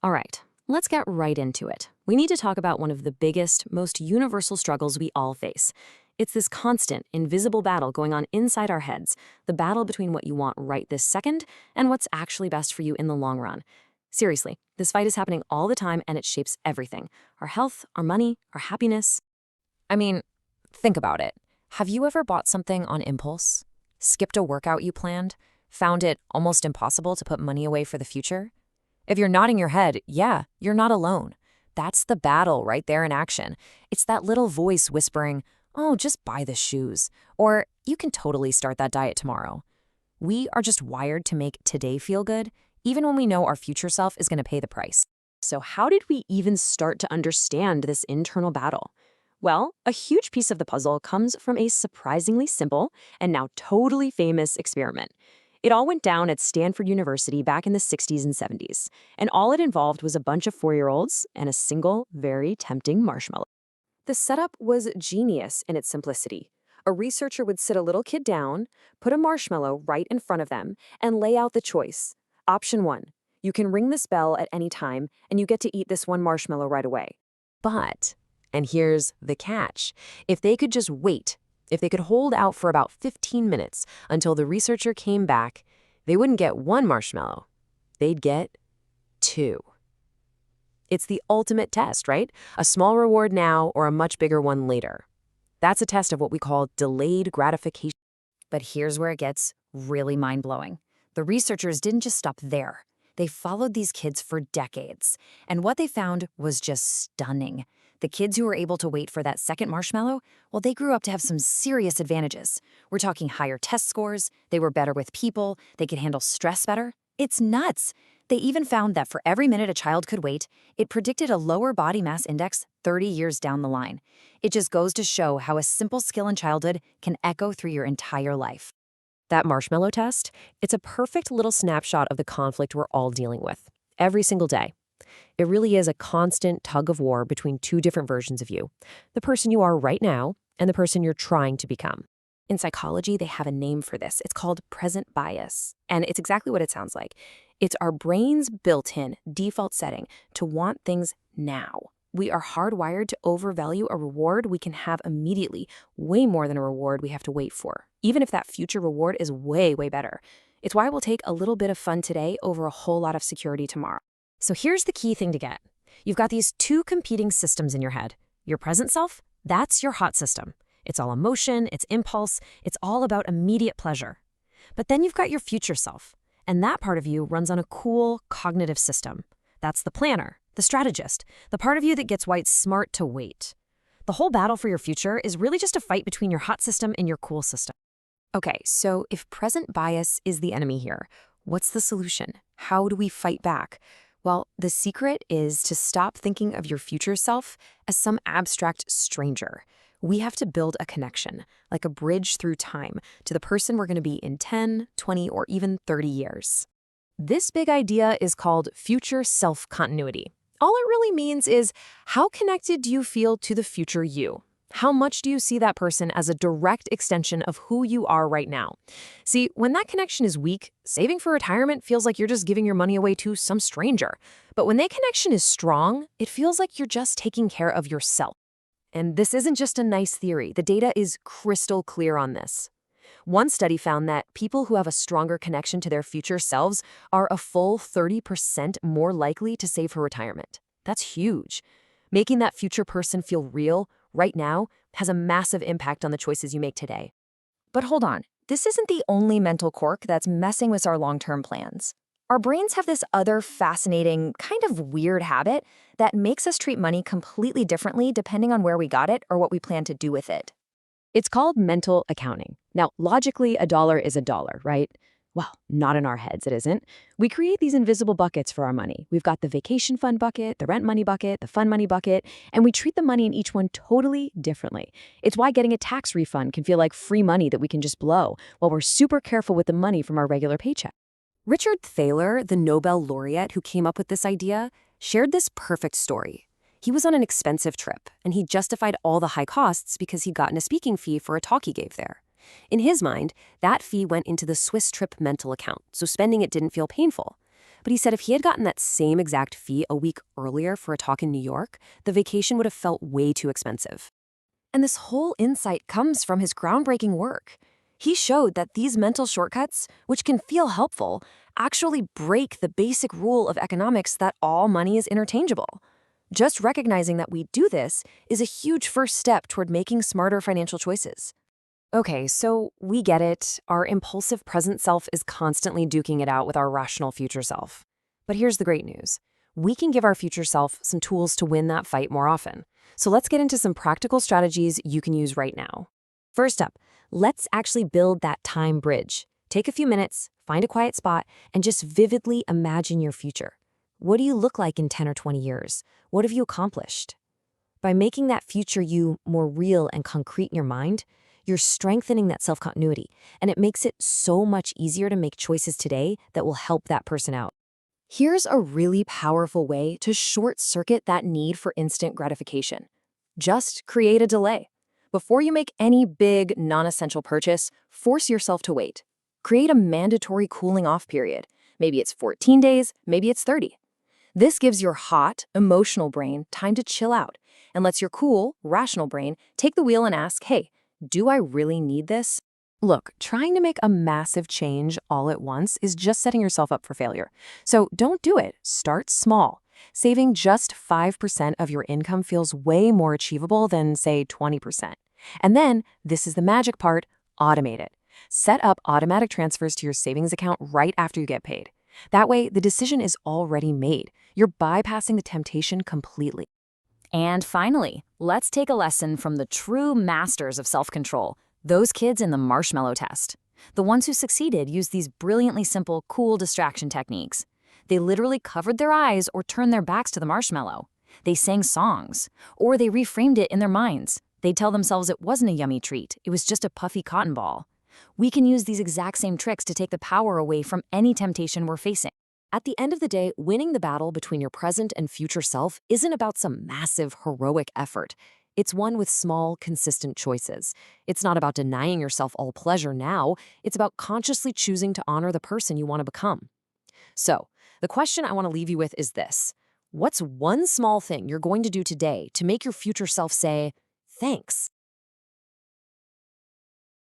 All right, let's get right into it. We need to talk about one of the biggest, most universal struggles we all face. It's this constant, invisible battle going on inside our heads, the battle between what you want right this second and what's actually best for you in the long run. Seriously, this fight is happening all the time and it shapes everything: our health, our money, our happiness. I mean, think about it. Have you ever bought something on impulse? Skipped a workout you planned? Found it almost impossible to put money away for the future? If you're nodding your head, yeah, you're not alone. That's the battle right there in action. It's that little voice whispering, "Oh, just buy the shoes," or "You can totally start that diet tomorrow." We are just wired to make today feel good, even when we know our future self is going to pay the price. So, how did we even start to understand this internal battle? Well, a huge piece of the puzzle comes from a surprisingly simple and now totally famous experiment. It all went down at Stanford University back in the 60s and 70s, and all it involved was a bunch of 4-year-olds and a single, very tempting marshmallow. The setup was genius in its simplicity. A researcher would sit a little kid down, put a marshmallow right in front of them, and lay out the choice. Option 1, you can ring this bell at any time, and you get to eat this one marshmallow right away. But, and here's the catch, if they could just wait, if they could hold out for about 15 minutes until the researcher came back, they wouldn't get one marshmallow. They'd get 2. It's the ultimate test, right? A small reward now or a much bigger one later. That's a test of what we call delayed gratification. But here's where it gets really mind-blowing. The researchers didn't just stop there. They followed these kids for decades, and what they found was just stunning. The kids who were able to wait for that second marshmallow, well, they grew up to have some serious advantages. We're talking higher test scores, they were better with people, they could handle stress better. It's nuts. They even found that for every minute a child could wait, it predicted a lower body mass index 30 years down the line. It just goes to show how a simple skill in childhood can echo through your entire life. That marshmallow test, it's a perfect little snapshot of the conflict we're all dealing with, every single day. It really is a constant tug of war between two different versions of you, the person you are right now and the person you're trying to become. In psychology, they have a name for this. It's called present bias, and it's exactly what it sounds like. It's our brain's built-in default setting to want things now. We are hardwired to overvalue a reward we can have immediately, way more than a reward we have to wait for, even if that future reward is way, way better. It's why we'll take a little bit of fun today over a whole lot of security tomorrow. So here's the key thing to get. You've got these two competing systems in your head. Your present self, that's your hot system. It's all emotion, it's impulse, it's all about immediate pleasure. But then you've got your future self, and that part of you runs on a cool cognitive system. That's the planner, the strategist, the part of you that gets why it's smart to wait. The whole battle for your future is really just a fight between your hot system and your cool system. Okay, so if present bias is the enemy here, what's the solution? How do we fight back? Well, the secret is to stop thinking of your future self as some abstract stranger. We have to build a connection, like a bridge through time, to the person we're going to be in 10, 20, or even 30 years. This big idea is called future self-continuity. All it really means is, how connected do you feel to the future you? How much do you see that person as a direct extension of who you are right now? See, when that connection is weak, saving for retirement feels like you're just giving your money away to some stranger. But when that connection is strong, it feels like you're just taking care of yourself. And this isn't just a nice theory. The data is crystal clear on this. One study found that people who have a stronger connection to their future selves are a full 30% more likely to save for retirement. That's huge. Making that future person feel real right now has a massive impact on the choices you make today. But hold on, this isn't the only mental quirk that's messing with our long-term plans. Our brains have this other fascinating, kind of weird habit that makes us treat money completely differently depending on where we got it or what we plan to do with it. It's called mental accounting. Now, logically, a dollar is a dollar, right? Well, not in our heads, it isn't. We create these invisible buckets for our money. We've got the vacation fund bucket, the rent money bucket, the fun money bucket, and we treat the money in each one totally differently. It's why getting a tax refund can feel like free money that we can just blow, while we're super careful with the money from our regular paycheck. Richard Thaler, the Nobel laureate who came up with this idea, shared this perfect story. He was on an expensive trip, and he justified all the high costs because he'd gotten a speaking fee for a talk he gave there. In his mind, that fee went into the Swiss trip mental account, so spending it didn't feel painful. But he said if he had gotten that same exact fee a week earlier for a talk in New York, the vacation would have felt way too expensive. And this whole insight comes from his groundbreaking work. He showed that these mental shortcuts, which can feel helpful, actually break the basic rule of economics that all money is interchangeable. Just recognizing that we do this is a huge first step toward making smarter financial choices. Okay, so we get it. Our impulsive present self is constantly duking it out with our rational future self. But here's the great news. We can give our future self some tools to win that fight more often. So let's get into some practical strategies you can use right now. First up, let's actually build that time bridge. Take a few minutes, find a quiet spot, and just vividly imagine your future. What do you look like in 10 or 20 years? What have you accomplished? By making that future you more real and concrete in your mind, you're strengthening that self-continuity, and it makes it so much easier to make choices today that will help that person out. Here's a really powerful way to short-circuit that need for instant gratification. Just create a delay. Before you make any big, non-essential purchase, force yourself to wait. Create a mandatory cooling-off period. Maybe it's 14 days, maybe it's 30. This gives your hot, emotional brain time to chill out and lets your cool, rational brain take the wheel and ask, hey, do I really need this? Look, trying to make a massive change all at once is just setting yourself up for failure. So don't do it. Start small. Saving just 5% of your income feels way more achievable than, say, 20%. And then, this is the magic part, automate it. Set up automatic transfers to your savings account right after you get paid. That way, the decision is already made. You're bypassing the temptation completely. And finally, let's take a lesson from the true masters of self-control, those kids in the marshmallow test. The ones who succeeded used these brilliantly simple, cool distraction techniques. They literally covered their eyes or turned their backs to the marshmallow. They sang songs, or they reframed it in their minds. They'd tell themselves it wasn't a yummy treat, it was just a puffy cotton ball. We can use these exact same tricks to take the power away from any temptation we're facing. At the end of the day, winning the battle between your present and future self isn't about some massive, heroic effort. It's one with small, consistent choices. It's not about denying yourself all pleasure now. It's about consciously choosing to honor the person you want to become. So, the question I want to leave you with is this. What's one small thing you're going to do today to make your future self say, thanks?